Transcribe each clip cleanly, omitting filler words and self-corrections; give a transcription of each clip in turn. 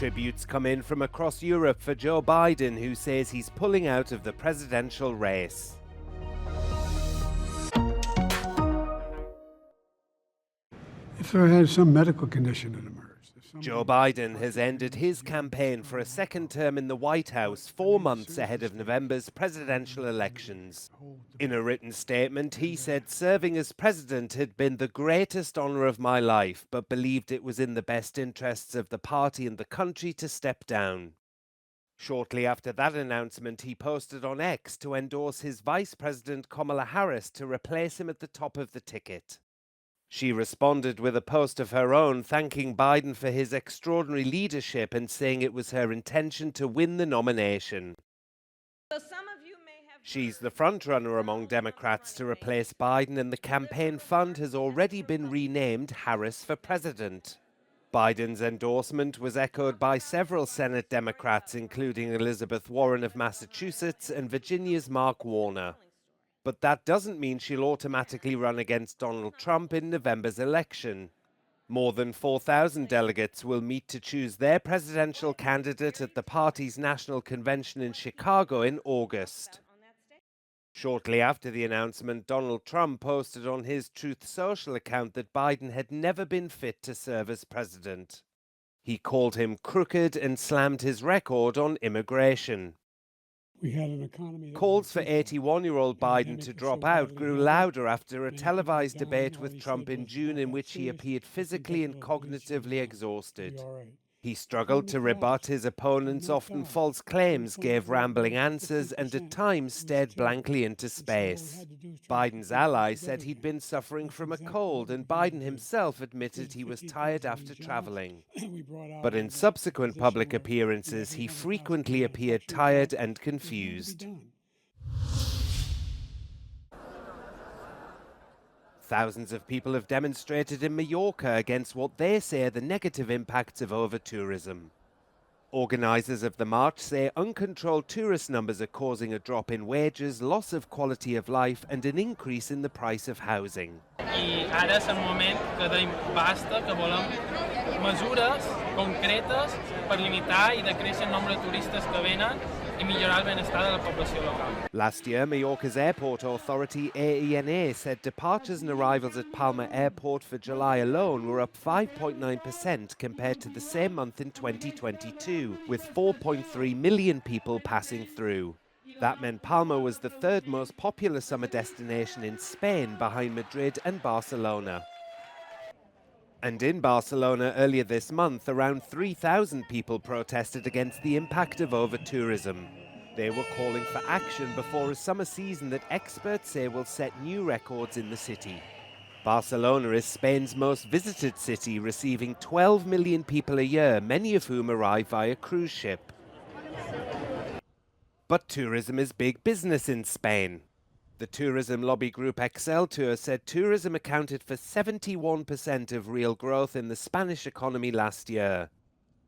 Tributes come in from across Europe for Joe Biden, who says he's pulling out of the presidential race. If there had some medical condition that emerged. Joe Biden has ended his campaign for a second term in the White House 4 months ahead of November's presidential elections. In a written statement, he said serving as president had been the greatest honor of my life, but believed it was in the best interests of the party and the country to step down. Shortly after that announcement, he posted on X to endorse his Vice President Kamala Harris to replace him at the top of the ticket. She responded with a post of her own, thanking Biden for his extraordinary leadership and saying it was her intention to win the nomination. She's the frontrunner among Democrats to replace Biden, and the campaign fund has already been renamed Harris for President. Biden's endorsement was echoed by several Senate Democrats, including Elizabeth Warren of Massachusetts and Virginia's Mark Warner. But that doesn't mean she'll automatically run against Donald Trump in November's election. More than 4,000 delegates will meet to choose their presidential candidate at the party's national convention in Chicago in August. Shortly after the announcement, Donald Trump posted on his Truth Social account that Biden had never been fit to serve as president. He called him crooked and slammed his record on immigration. We had an economy. Calls for 81-year-old Biden to drop out grew louder after a televised debate with Trump in June in which he appeared physically and cognitively exhausted. He struggled to rebut his opponent's often false claims, gave rambling answers, and at times stared blankly into space. Biden's ally said he'd been suffering from a cold, and Biden himself admitted he was tired after traveling. But in subsequent public appearances, he frequently appeared tired and confused. Thousands of people have demonstrated in Mallorca against what they say are the negative impacts of over-tourism. Organisers of the march say uncontrolled tourist numbers are causing a drop in wages, loss of quality of life and an increase in the price of housing. I ara és el moment que deim basta, que volem mesures concretes per limitar i decréixer el nombre de turistes que venen i millorar el benestar de la població local. Last year, Mallorca's airport authority, AENA, said departures and arrivals at Palma Airport for July alone were up 5.9% compared to the same month in 2022, with 4.3 million people passing through. That meant Palma was the third most popular summer destination in Spain, behind Madrid and Barcelona. And in Barcelona earlier this month, around 3,000 people protested against the impact of over-tourism. They were calling for action before a summer season that experts say will set new records in the city. Barcelona is Spain's most visited city, receiving 12 million people a year, many of whom arrive via cruise ship. But tourism is big business in Spain. The tourism lobby group Exceltur said tourism accounted for 71% of real growth in the Spanish economy last year.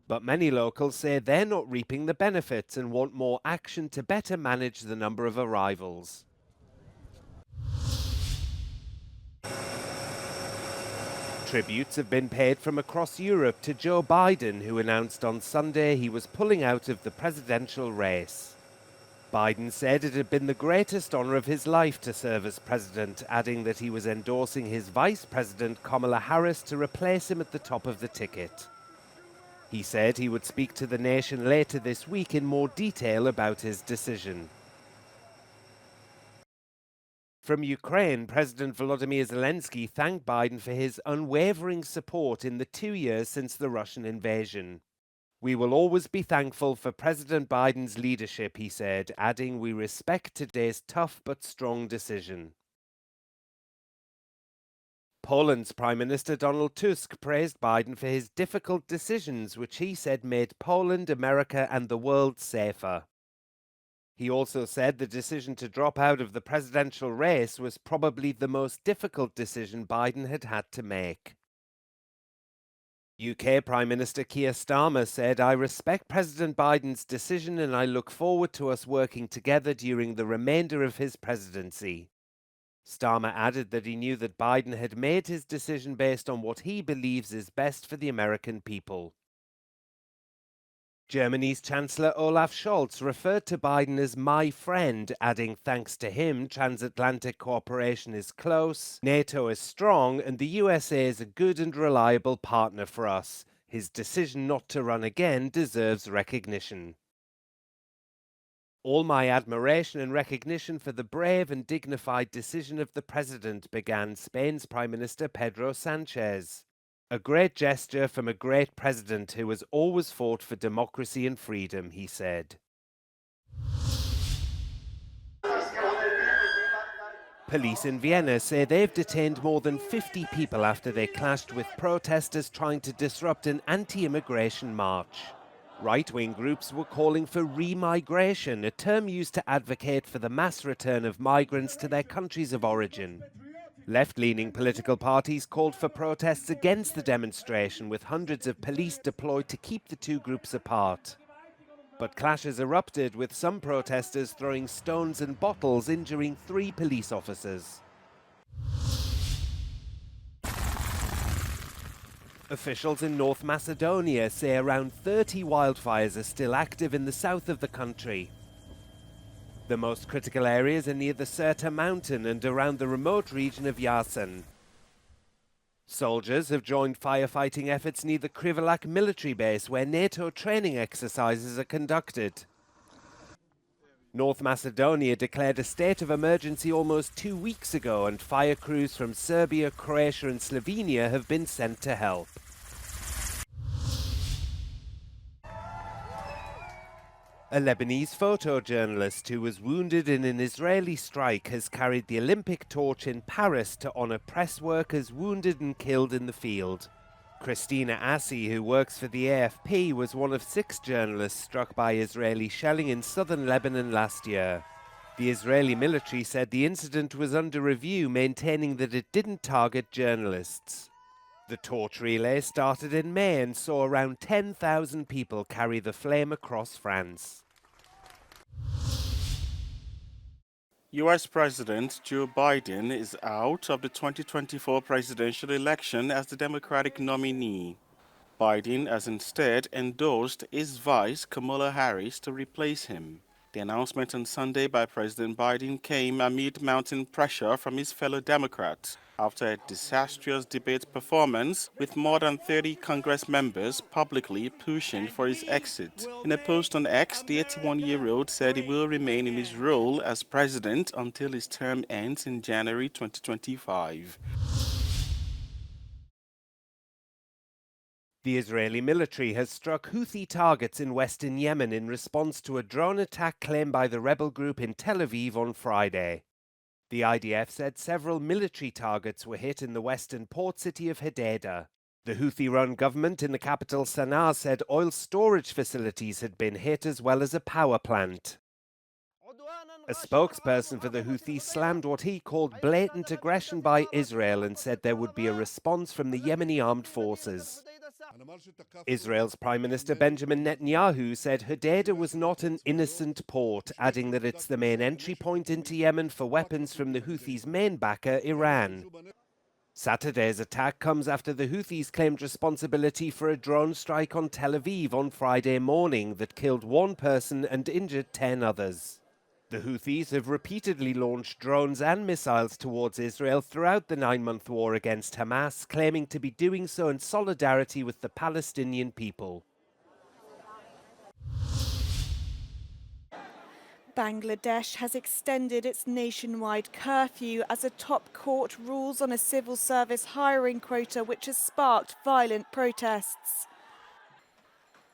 But many locals say they're not reaping the benefits and want more action to better manage the number of arrivals. Tributes have been paid from across Europe to Joe Biden, who announced on Sunday he was pulling out of the presidential race. Biden said it had been the greatest honor of his life to serve as president, adding that he was endorsing his Vice President Kamala Harris to replace him at the top of the ticket. He said he would speak to the nation later this week in more detail about his decision. From Ukraine, President Volodymyr Zelensky thanked Biden for his unwavering support in the 2 years since the Russian invasion. "We will always be thankful for President Biden's leadership," he said, adding, "We respect today's tough but strong decision." Poland's Prime Minister Donald Tusk praised Biden for his difficult decisions, which he said made Poland, America, and the world safer. He also said the decision to drop out of the presidential race was probably the most difficult decision Biden had had to make. UK Prime Minister Keir Starmer said, "I respect President Biden's decision and I look forward to us working together during the remainder of his presidency." Starmer added that he knew that Biden had made his decision based on what he believes is best for the American people. Germany's Chancellor Olaf Scholz referred to Biden as my friend, adding thanks to him, transatlantic cooperation is close, NATO is strong, and the USA is a good and reliable partner for us. His decision not to run again deserves recognition. All my admiration and recognition for the brave and dignified decision of the President, began Spain's Prime Minister Pedro Sanchez. A great gesture from a great president who has always fought for democracy and freedom, he said. Police in Vienna say they've detained more than 50 people after they clashed with protesters trying to disrupt an anti-immigration march. Right-wing groups were calling for remigration, a term used to advocate for the mass return of migrants to their countries of origin. Left-leaning political parties called for protests against the demonstration, with hundreds of police deployed to keep the two groups apart. But clashes erupted, with some protesters throwing stones and bottles, injuring 3 police officers. Officials in North Macedonia say around 30 wildfires are still active in the south of the country. The most critical areas are near the Sirta mountain and around the remote region of Yasen. Soldiers have joined firefighting efforts near the Krivelak military base, where NATO training exercises are conducted. North Macedonia declared a state of emergency almost 2 weeks ago, and fire crews from Serbia, Croatia and Slovenia have been sent to help. A Lebanese photojournalist who was wounded in an Israeli strike has carried the Olympic torch in Paris to honor press workers wounded and killed in the field. Christina Assi, who works for the AFP, was one of 6 journalists struck by Israeli shelling in southern Lebanon last year. The Israeli military said the incident was under review, maintaining that it didn't target journalists. The torch relay started in May and saw around 10,000 people carry the flame across France. U.S. President Joe Biden is out of the 2024 presidential election as the Democratic nominee. Biden has instead endorsed his vice, Kamala Harris, to replace him. The announcement on Sunday by President Biden came amid mounting pressure from his fellow Democrats after a disastrous debate performance, with more than 30 Congress members publicly pushing for his exit. In a post on X, the 81-year-old said he will remain in his role as president until his term ends in January 2025. The Israeli military has struck Houthi targets in western Yemen in response to a drone attack claimed by the rebel group in Tel Aviv on Friday. The IDF said several military targets were hit in the western port city of Hodeidah. The Houthi-run government in the capital Sana'a said oil storage facilities had been hit, as well as a power plant. A spokesperson for the Houthis slammed what he called blatant aggression by Israel and said there would be a response from the Yemeni armed forces. Israel's Prime Minister Benjamin Netanyahu said Hodeidah was not an innocent port, adding that it's the main entry point into Yemen for weapons from the Houthis' main backer, Iran. Saturday's attack comes after the Houthis claimed responsibility for a drone strike on Tel Aviv on Friday morning that killed 1 person and injured 10 others. The Houthis have repeatedly launched drones and missiles towards Israel throughout the 9-month war against Hamas, claiming to be doing so in solidarity with the Palestinian people. Bangladesh has extended its nationwide curfew as a top court rules on a civil service hiring quota, which has sparked violent protests.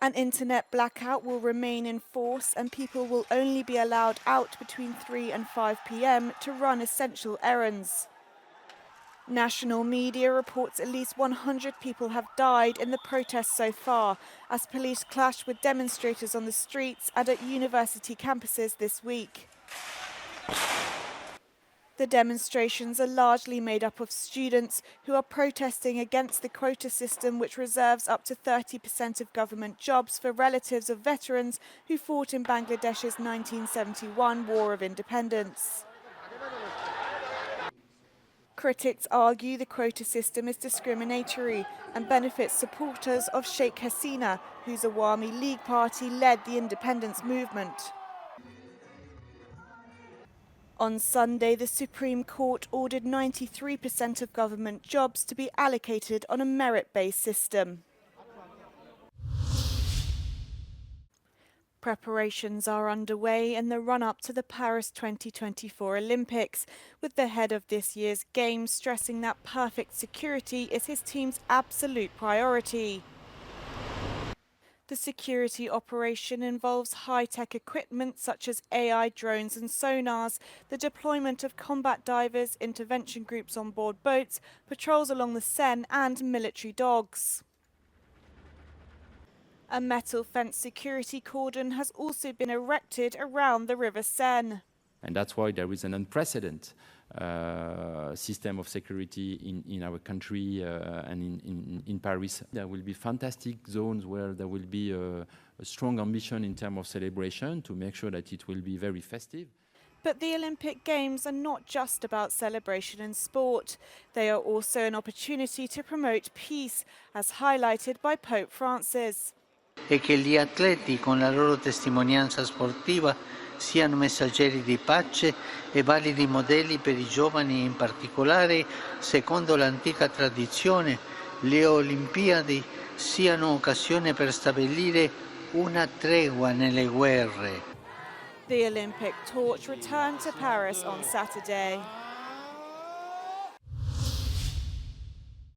An internet blackout will remain in force, and people will only be allowed out between 3 and 5 p.m. to run essential errands. National media reports at least 100 people have died in the protests so far, as police clashed with demonstrators on the streets and at university campuses this week. The demonstrations are largely made up of students who are protesting against the quota system, which reserves up to 30% of government jobs for relatives of veterans who fought in Bangladesh's 1971 War of Independence. Critics argue the quota system is discriminatory and benefits supporters of Sheikh Hasina, whose Awami League party led the independence movement. On Sunday, the Supreme Court ordered 93% of government jobs to be allocated on a merit-based system. Preparations are underway in the run-up to the Paris 2024 Olympics, with the head of this year's Games stressing that perfect security is his team's absolute priority. The security operation involves high-tech equipment such as AI drones and sonars, the deployment of combat divers, intervention groups on board boats, patrols along the Seine and military dogs. A metal fence security cordon has also been erected around the River Seine. And that's why there is an unprecedented system of security in our country and in Paris. There will be fantastic zones where there will be a strong ambition in terms of celebration to make sure that it will be very festive. But the Olympic Games are not just about celebration and sport. They are also an opportunity to promote peace, as highlighted by Pope Francis. E che gli atleti con la loro testimonianza sportiva siano messaggeri di pace e validi modelli per i giovani, in particolare, secondo l'antica tradizione, le Olimpiadi siano occasione per stabilire una tregua nelle guerre. The Olympic torch returned to Paris on Saturday.